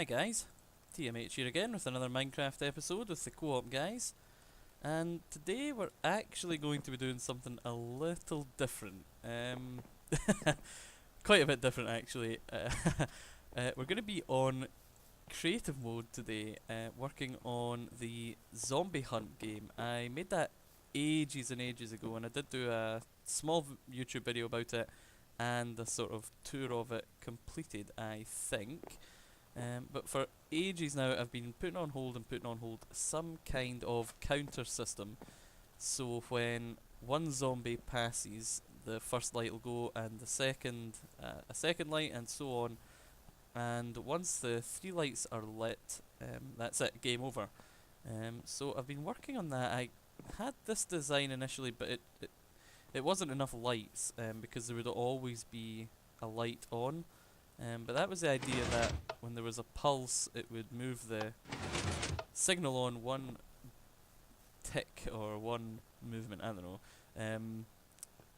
Hi guys, TMH here again with another Minecraft episode with the co-op guys. And today we're actually going to be doing something a little different. Quite a bit different actually. We're going to be on creative mode today, working on the zombie hunt game. I made that ages and ages ago, and I did do a small YouTube video about it and a sort of tour of it completed, I think. But for ages now, I've been putting on hold some kind of counter system. So when one zombie passes, the first light will go, and the second, a second light, and so on. And once the three lights are lit, that's it, game over. So I've been working on that. I had this design initially, but it wasn't enough lights, because there would always be a light on. But that was the idea, that when there was a pulse, it would move the signal on one tick or one movement. I don't know.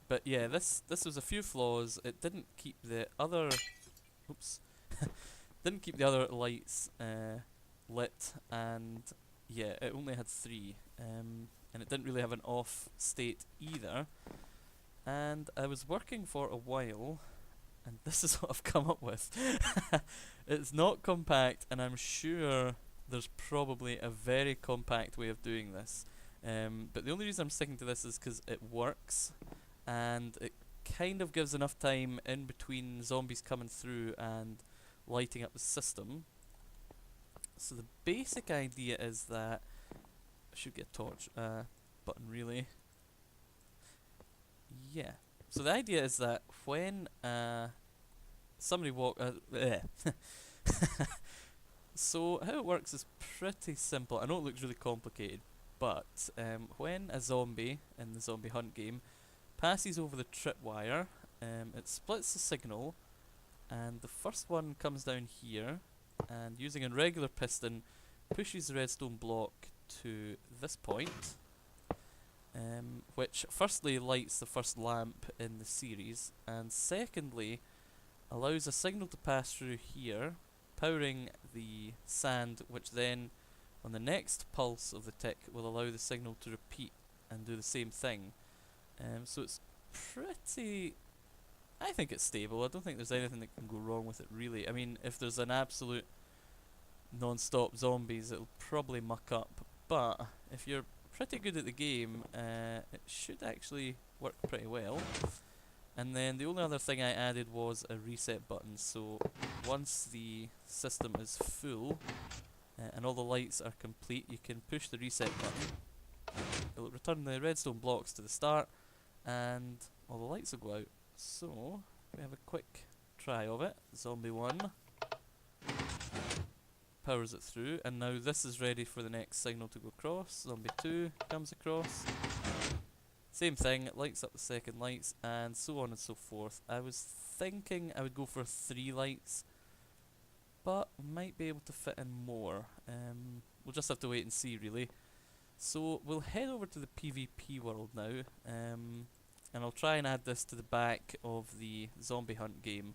But yeah, this was a few flaws. It didn't keep the other, oops, didn't keep the other lights lit, and yeah, it only had three, and it didn't really have an off state either. And I was working for a while, and this is what I've come up with. It's not compact, and I'm sure there's probably a very compact way of doing this. But the only reason I'm sticking to this is because it works, and it kind of gives enough time in between zombies coming through and lighting up the system. So the basic idea is that I should get a torch button, really. Yeah. So the idea is that when somebody so how it works is pretty simple. I know it looks really complicated, but when a zombie in the zombie hunt game passes over the tripwire, it splits the signal, and the first one comes down here, and using a regular piston pushes the redstone block to this point, which firstly lights the first lamp in the series, and secondly allows a signal to pass through here, powering the sand, which then on the next pulse of the tick will allow the signal to repeat and do the same thing. So it's pretty, I think it's stable. I don't think there's anything that can go wrong with it, really. I mean, if there's an absolute non-stop zombies, it'll probably muck up, but if you're pretty good at the game, it should actually work pretty well. And then the only other thing I added was a reset button, so once the system is full and all the lights are complete, you can push the reset button. It'll return the redstone blocks to the start, and all the lights will go out. So we have a quick try of it. Zombie 1 powers it through, and now this is ready for the next signal to go across. Zombie 2 comes across. Same thing, it lights up the second lights, and so on and so forth. I was thinking I would go for 3 lights, but might be able to fit in more. We'll just have to wait and see, really. So we'll head over to the PvP world now, and I'll try and add this to the back of the zombie hunt game.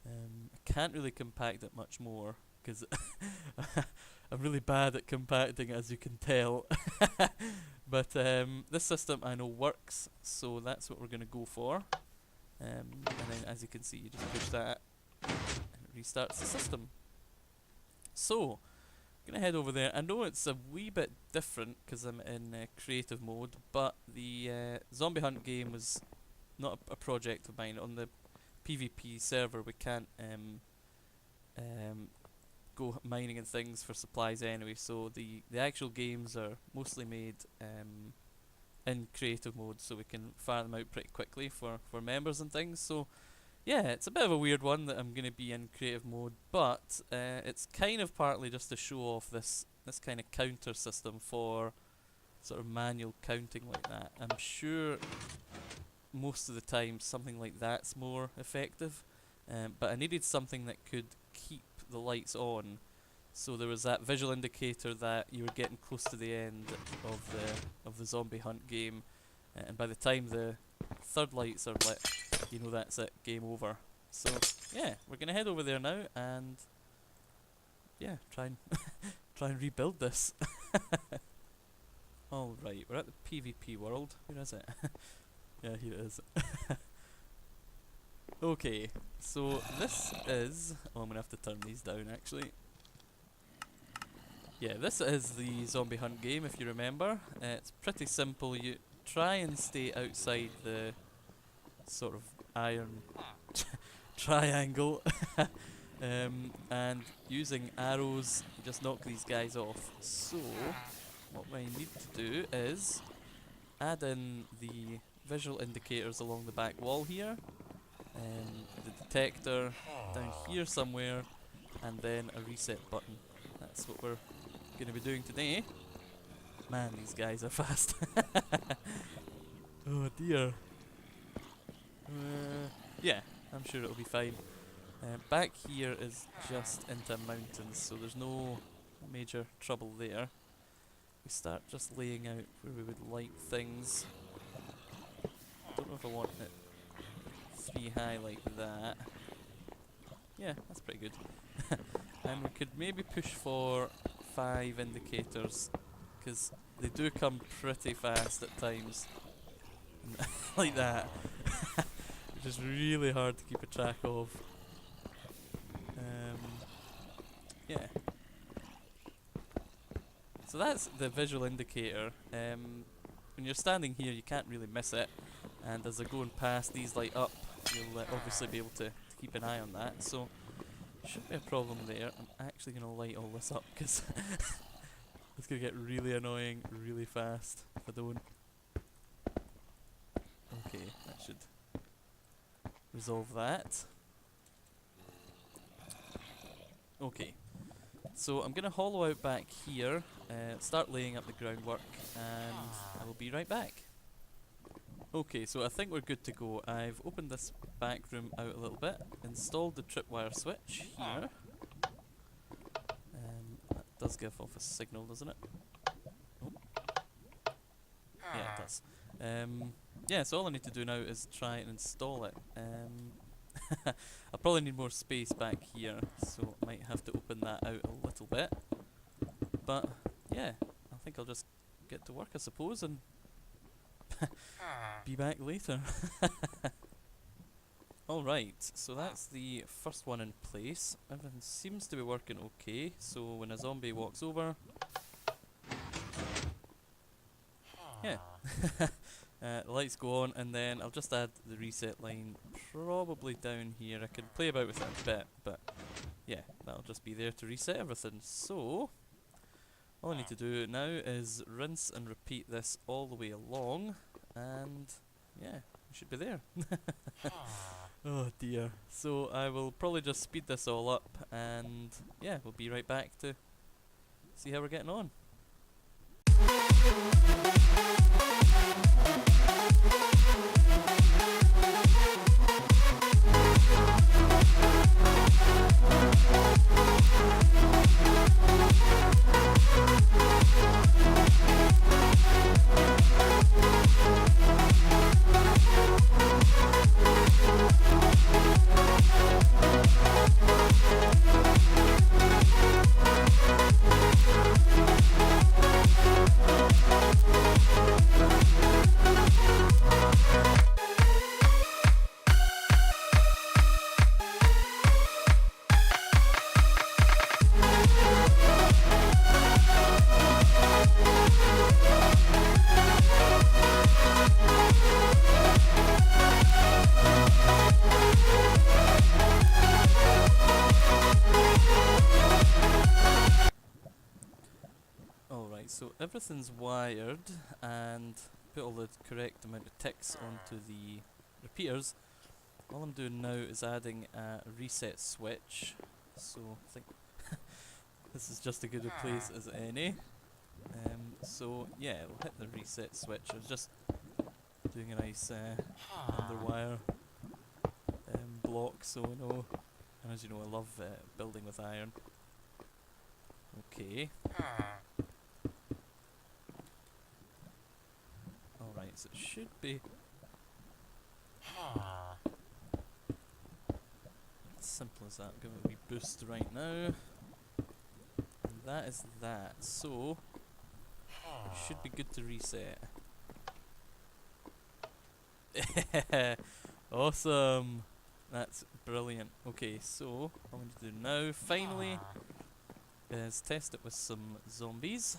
I can't really compact it much more, because I'm really bad at compacting, as you can tell. But this system I know works, so that's what we're going to go for. And then, as you can see, you just push that and it restarts the system. So I'm going to head over there. I know it's a wee bit different because I'm in creative mode, but the zombie hunt game was not a project of mine. On the PvP server we can't go mining and things for supplies anyway, so the actual games are mostly made in creative mode, so we can fire them out pretty quickly for members and things. So yeah, it's a bit of a weird one that I'm going to be in creative mode, but it's kind of partly just to show off this kind of counter system for sort of manual counting like that. I'm sure most of the time something like that's more effective, but I needed something that could keep the lights on, so there was that visual indicator that you were getting close to the end of the zombie hunt game, and by the time the third lights are lit, you know that's it, game over. So yeah, we're gonna head over there now, and yeah, yeah, try and rebuild this. Alright, we're at the PvP world. Where is it? Yeah, here it is. Okay, so this is... Oh, I'm gonna have to turn these down actually. Yeah, this is the zombie hunt game, if you remember. It's pretty simple. You try and stay outside the sort of iron triangle. And using arrows, you just knock these guys off. So, what we need to do is add in the visual indicators along the back wall here, the detector down here somewhere, and then a reset button. That's what we're going to be doing today. Man, these guys are fast. Oh dear. Yeah, I'm sure it'll be fine. Back here is just into mountains, so there's no major trouble there. We start just laying out where we would like things. Don't know if I want it 3 high like that. Yeah, that's pretty good. And we could maybe push for 5 indicators, because they do come pretty fast at times. Like that. Which is really hard to keep a track of. Yeah. So that's the visual indicator. When you're standing here, you can't really miss it, and as they're going past, these light up. You'll obviously be able to keep an eye on that. So shouldn't be a problem there. I'm actually going to light all this up because it's going to get really annoying really fast if I don't. Okay, that should resolve that. Okay. So I'm going to hollow out back here, start laying up the groundwork, and I will be right back. Okay, so I think we're good to go. I've opened this back room out a little bit, installed the tripwire switch here. That does give off a signal, doesn't it? Oh. Yeah, it does. Yeah, so all I need to do now is try and install it. I'll probably need more space back here, so I might have to open that out a little bit. But yeah, I think I'll just get to work, I suppose, and be back later. Alright, so that's the first one in place. Everything seems to be working okay, so when a zombie walks over... Yeah. The lights go on, and then I'll just add the reset line probably down here. I can play about with it a bit, but yeah, that'll just be there to reset everything. So, all I need to do now is rinse and repeat this all the way along, and yeah, we should be there. Oh dear. So I will probably just speed this all up, and yeah, we'll be right back to see how we're getting on. So everything's wired, and put all the correct amount of ticks onto the repeaters. All I'm doing now is adding a reset switch, so I think this is just as good a place as any. So yeah, we'll hit the reset switch. I was just doing a nice underwire block, so no. And as you know, I love building with iron. Okay. Alright, so it should be simple as that. Give it a wee boost right now. that is that. So, should be good to reset. Awesome! That's brilliant. Okay, so what I'm going to do now, finally, is test it with some zombies.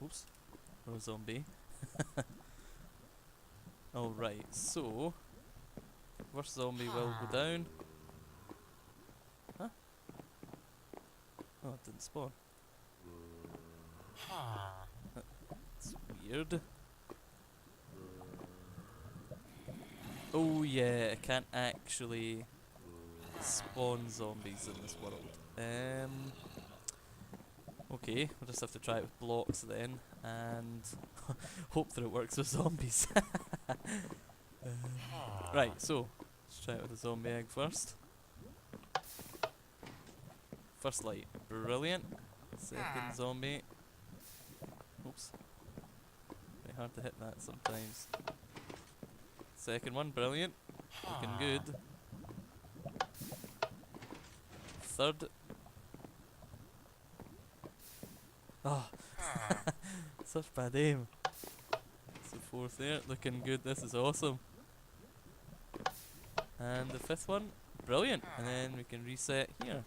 Oops, or a zombie. Alright, so, first zombie will go down. Huh? Oh, it didn't spawn. That's weird. Oh yeah, I can't actually spawn zombies in this world. Okay, we'll just have to try it with blocks then, and hope that it works with zombies. Right, so, let's try it with a zombie egg first. First light, brilliant. Second zombie. Oops. Very hard to hit that sometimes. Second one, brilliant. Looking good. Third. Oh, such bad aim. So fourth there, looking good. This is awesome. And the fifth one, brilliant. And then we can reset here.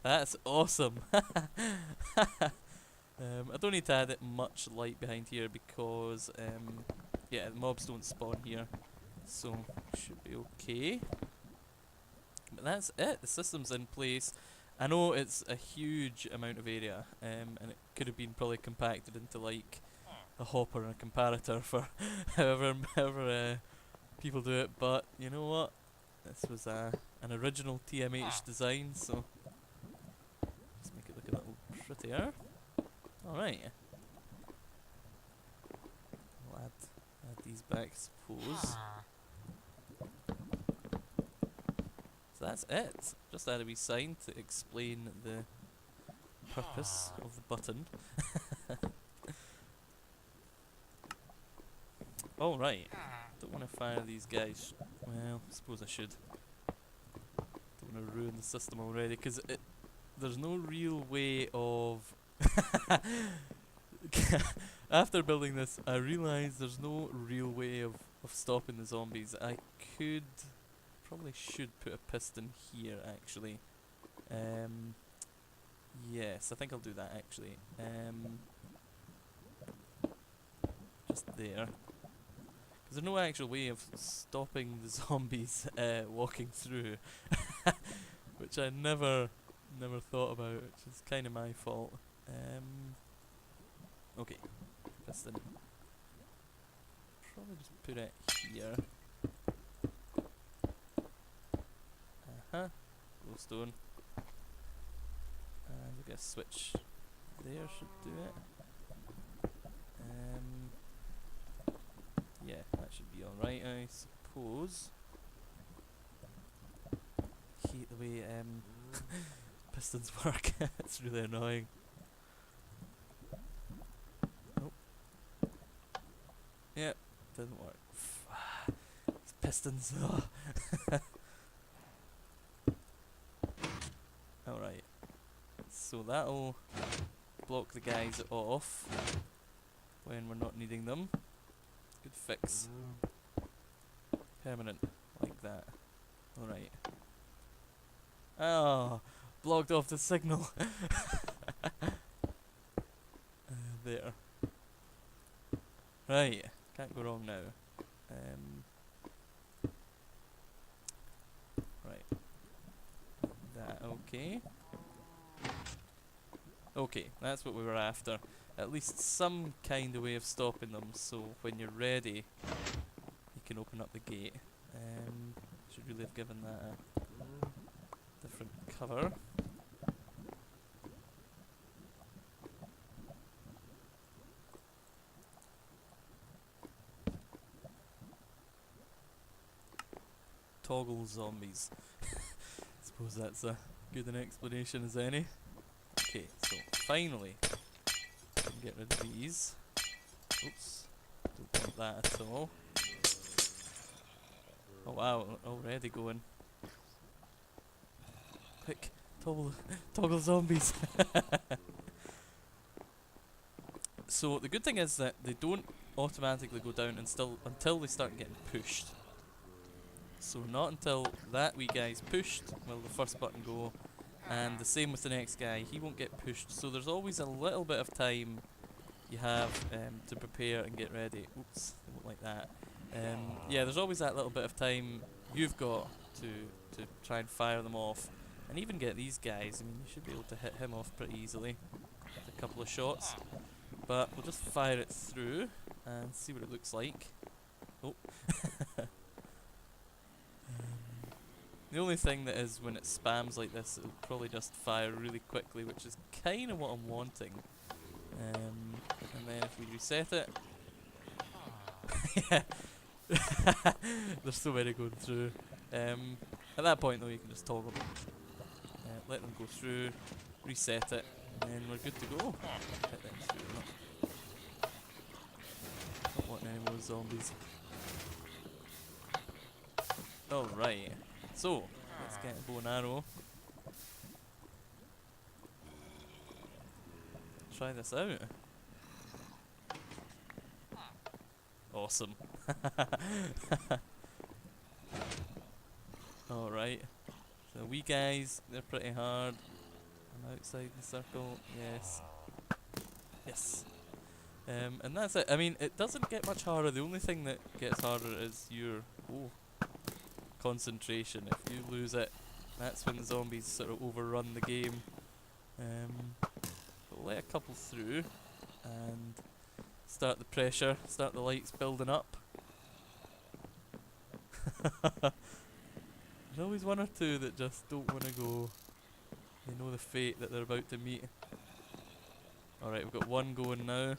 That's awesome. I don't need to add it much light behind here because yeah, the mobs don't spawn here, so should be okay. But that's it. The system's in place. I know it's a huge amount of area, and it could have been probably compacted into like a hopper and a comparator for however people do it. But you know what? This was an original TMH design, so let's make it look a little prettier. All right. I'll add these back, I suppose. So that's it. Just add a wee sign to explain the purpose of the button. All right. Don't want to fire these guys. Well, I suppose I should. Don't want to ruin the system already, because there's no real way of... After building this, I realised there's no real way of stopping the zombies. I could... probably should put a piston here, actually. Yes, I think I'll do that, actually. Just there. Because there's no actual way of stopping the zombies walking through. Which I never thought about, which is kind of my fault. Okay, piston. Probably just put it here. Glowstone. And I guess switch there should do it. Yeah, that should be alright, I suppose. Hate the way pistons work. It's really annoying. Nope. Yep, didn't work. These pistons. Alright. So that'll block the guys off when we're not needing them. Good fix. Permanent, like that. Alright. Oh, blocked off the signal. There. Right, can't go wrong now. Right. That okay. Okay, that's what we were after. At least some kind of way of stopping them, so when you're ready, you can open up the gate. Should really have given that a different cover. Toggle zombies. Suppose that's a good an explanation as any. Okay, so finally, I can get rid of these. Oops, don't want that at all. Oh wow, already going. Quick, Toggle zombies. So the good thing is that they don't automatically go down until they start getting pushed. So not until that wee guy's pushed will the first button go, and the same with the next guy, he won't get pushed. So there's always a little bit of time you have to prepare and get ready. Oops, I won't like that. Yeah, there's always that little bit of time you've got to try and fire them off, and even get these guys. I mean, you should be able to hit him off pretty easily with a couple of shots. But we'll just fire it through and see what it looks like. Oh. The only thing that is when it spams like this, it'll probably just fire really quickly, which is kind of what I'm wanting. And then if we reset it, yeah, there's so many going through. At that point though, you can just toggle them, let them go through, reset it, and then we're good to go. Hit them through. Not wanting any more zombies. Alright, so let's get a bow and arrow. Try this out. Awesome. Alright. So wee guys, they're pretty hard. I'm outside the circle, yes. Yes. And that's it. I mean, it doesn't get much harder. The only thing that gets harder is your concentration. If you lose it, that's when the zombies sort of overrun the game. We'll let a couple through and start the pressure, start the lights building up. There's always one or two that just don't want to go. They know the fate that they're about to meet. Alright, we've got one going now.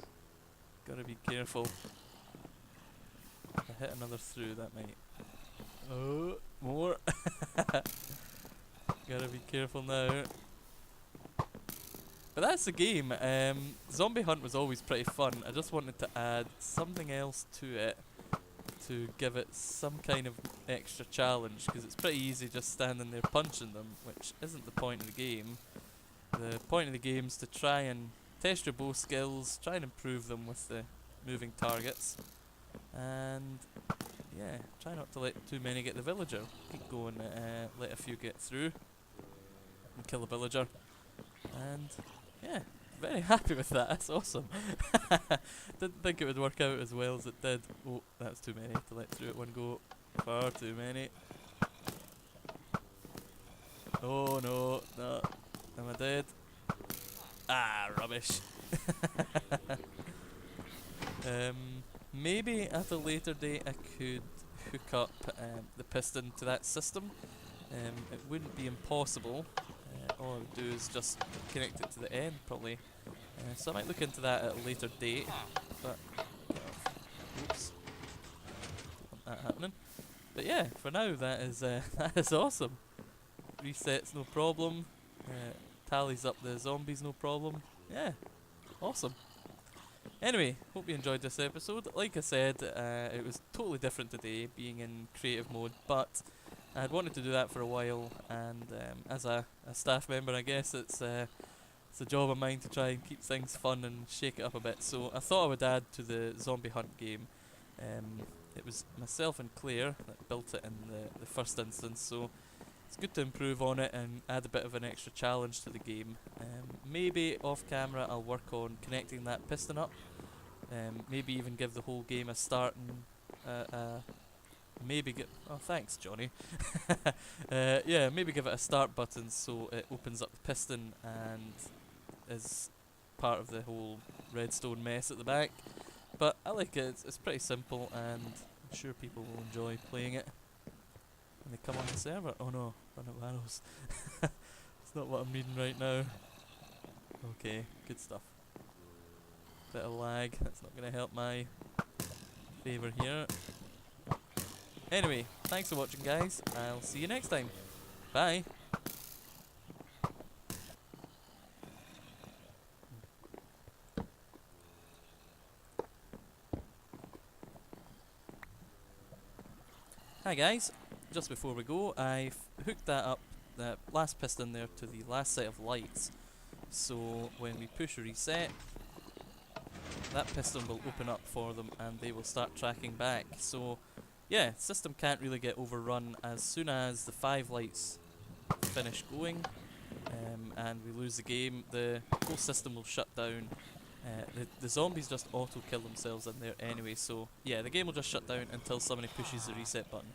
Gotta be careful. If I hit another through, that might... Oh, more! Gotta be careful now. But that's the game. Zombie Hunt was always pretty fun. I just wanted to add something else to it to give it some kind of extra challenge, because it's pretty easy just standing there punching them, which isn't the point of the game. The point of the game is to try and test your bow skills, try and improve them with the moving targets, and yeah, try not to let too many get the villager. Keep going, let a few get through and kill the villager, and yeah, very happy with that. That's awesome. Didn't think it would work out as well as it did. Oh, that's too many to let through at one go. Far too many. Oh no, no. Am I dead? Ah, rubbish. Maybe at a later date I could hook up the piston to that system. It wouldn't be impossible. All I would do is just connect it to the end, probably. So I might look into that at a later date. But, oops, don't want that happening. But yeah, for now that is that is awesome. Resets no problem. Tallies up the zombies no problem. Yeah, awesome. Anyway, hope you enjoyed this episode. Like I said, it was totally different today, being in creative mode, but I'd wanted to do that for a while, and as a staff member, I guess it's a job of mine to try and keep things fun and shake it up a bit. So I thought I would add to the Zombie Hunt game. It was myself and Claire that built it in the first instance, so it's good to improve on it and add a bit of an extra challenge to the game. Maybe off camera I'll work on connecting that piston up. Maybe even give the whole game a start and maybe get... Oh, thanks, Johnny. Yeah, maybe give it a start button so it opens up the piston and is part of the whole redstone mess at the back. But I like it. It's pretty simple, and I'm sure people will enjoy playing it when they come on the server. Oh no, run out of arrows. It's not what I'm needing right now. Okay, good stuff. Bit of lag, that's not going to help my favour here. Anyway, thanks for watching, guys. I'll see you next time. Bye. Hi guys, just before we go, I've hooked that up the last piston there to the last set of lights. So when we push reset, that piston will open up for them and they will start tracking back. So yeah, system can't really get overrun. As soon as the 5 lights finish going and we lose the game, the whole system will shut down. The zombies just auto kill themselves in there anyway, so yeah, the game will just shut down until somebody pushes the reset button.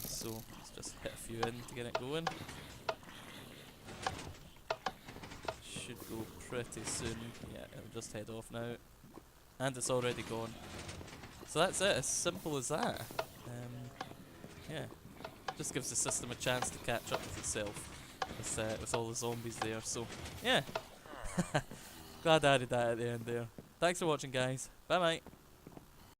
So let's just hit a few in to get it going. Should go pretty soon. Yeah, it'll just head off now. And it's already gone. So that's it, as simple as that. Yeah, just gives the system a chance to catch up with itself with all the zombies there. So yeah, glad I added that at the end there. Thanks for watching, guys. Bye bye.